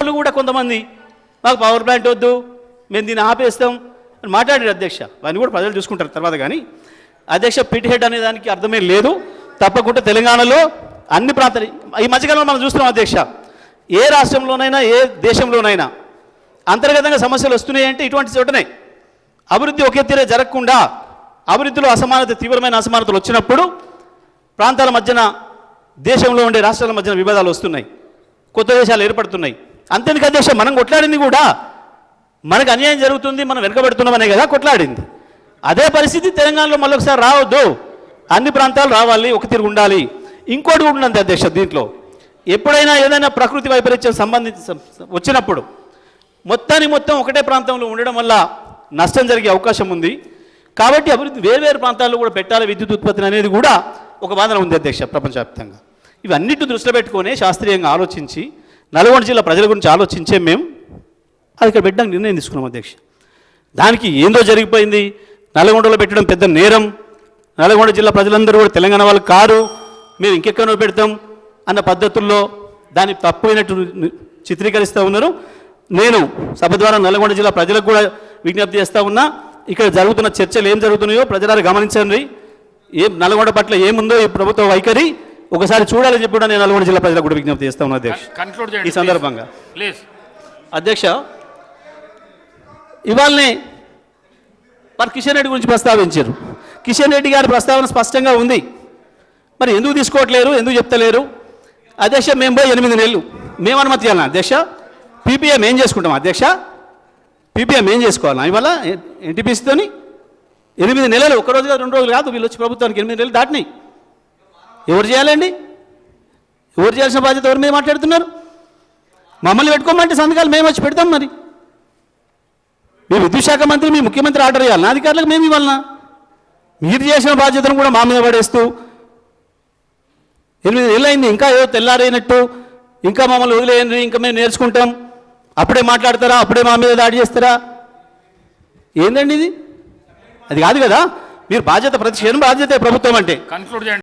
వాళ్ళు కూడా కొంతమంది మాకు పవర్ ప్లాంట్ వద్దు, మేము దీన్ని ఆపేస్తాం అని మాట్లాడారు అధ్యక్ష. వాడిని కూడా ప్రజలు చూసుకుంటారు తర్వాత. కానీ అధ్యక్ష, పిట్ హెడ్ అనే దానికి అర్థమే లేదు. తప్పకుండా తెలంగాణలో అన్ని ప్రాంతాలు ఈ మధ్యకాలంలో మనం చూస్తున్నాం అధ్యక్ష. ఏ రాష్ట్రంలోనైనా ఏ దేశంలోనైనా అంతర్గతంగా సమస్యలు వస్తున్నాయంటే ఇటువంటి చోటనే. అభివృద్ధి ఒకే తీరే జరగకుండా అభివృద్ధిలో అసమానత, తీవ్రమైన అసమానతలు వచ్చినప్పుడు ప్రాంతాల మధ్యన, దేశంలో ఉండే రాష్ట్రాల మధ్యన విభేదాలు వస్తున్నాయి, కొత్త దేశాలు ఏర్పడుతున్నాయి. అంతేందుకు అధ్యక్ష, మనం కొట్లాడింది కూడా మనకు అన్యాయం జరుగుతుంది, మనం వెనకబడుతున్నామనే కదా కొట్లాడింది. అదే పరిస్థితి తెలంగాణలో మళ్ళొకసారి రావద్దు. అన్ని ప్రాంతాలు రావాలి, ఒక తీరు ఉండాలి. ఇంకోటి కూడా ఉన్నది అధ్యక్ష, దీంట్లో ఎప్పుడైనా ఏదైనా ప్రకృతి వైపరీత్యం వచ్చినప్పుడు మొత్తం ఒకటే ప్రాంతంలో ఉండడం వల్ల నష్టం జరిగే అవకాశం ఉంది. కాబట్టి అభివృద్ధి వేర్వేరు ప్రాంతాల్లో కూడా పెట్టాలి విద్యుత్ ఉత్పత్తిని అనేది కూడా ఒక వాదన ఉంది అధ్యక్ష ప్రపంచవ్యాప్తంగా. ఇవన్నిటిని దృష్టిలో పెట్టుకొని శాస్త్రీయంగా ఆలోచించి నల్గొండ జిల్లా ప్రజల గురించి ఆలోచించే మేము అది ఇక్కడ పెట్టడానికి నిర్ణయం తీసుకున్నాం అధ్యక్ష. దానికి ఏందో జరిగిపోయింది, నల్గొండలో పెట్టడం పెద్ద నేరం, నల్గొండ జిల్లా ప్రజలందరూ కూడా తెలంగాణ వాళ్ళు కారు, మేము ఇంకెక్కడో పెడతాం అన్న పద్ధతుల్లో దాన్ని తప్పైనట్టు చిత్రీకరిస్తూ ఉన్నారు. నేను సభ ద్వారా నల్గొండ జిల్లా ప్రజలకు కూడా విజ్ఞప్తి చేస్తూ ఉన్నా, ఇక్కడ జరుగుతున్న చర్చలు ఏం జరుగుతున్నాయో ప్రజలారా గమనించండి. నల్గొండ పట్ల ఏముందో ఈ ప్రభుత్వ వైఖరి ఒకసారి చూడాలని చెప్పి కూడా నేను నల్గొండ జిల్లా ప్రజలకు కూడా విజ్ఞప్తి చేస్తా ఉన్నా అధ్యక్ష. ఈ సందర్భంగా అధ్యక్ష, ఇవాళనే వారు కిషన్ రెడ్డి గురించి ప్రస్తావించారు. కిషన్ రెడ్డి గారి ప్రస్తావన స్పష్టంగా ఉంది. మరి ఎందుకు తీసుకోవట్లేరు, ఎందుకు చెప్తలేరు అధ్యక్ష? మేము పోయి 8 నెలలు మేము అనుమతి ఇవ్వాలన్నా అధ్యక్ష? పీపీఎం ఏం చేసుకుంటాం అధ్యక్ష? పీపీఎం ఏం చేసుకోవాలన్నా ఇవాళ ఎన్టీపీసీతోని? 8 నెలలు, ఒక్కరోజు కాదు 2 రోజులు కాదు, వీళ్ళు వచ్చి ప్రభుత్వానికి 8 నెలలు దాటినాయి. ఎవరు చేయాలండి? ఎవరు చేయాల్సిన బాధ్యత ఎవరి మీద మాట్లాడుతున్నారు? మమ్మల్ని పెట్టుకోమంటే సంతకాలు మేము వచ్చి పెడతాం. మరి మీ విద్యుత్ శాఖ మంత్రి, మీ ముఖ్యమంత్రి ఆర్డర్ ఇవ్వాలి, నా అధికారులకు మేము ఇవ్వాలన్నా? మీరు చేసిన బాధ్యతను కూడా మా మీద పడేస్తూ 8 నెలలు అయింది, ఇంకా ఏదో తెల్లారైనట్టు, ఇంకా మమ్మల్ని వదిలేయండి, ఇంకా మేము నేర్చుకుంటాం, అప్పుడే మాట్లాడతారా, అప్పుడే మా మీద దాడి చేస్తారా? ఏందండి ఇది? అది కాదు కదా. మీరు బాధ్యత, ప్రతి క్షణం బాధ్యత ప్రభుత్వం అంటే.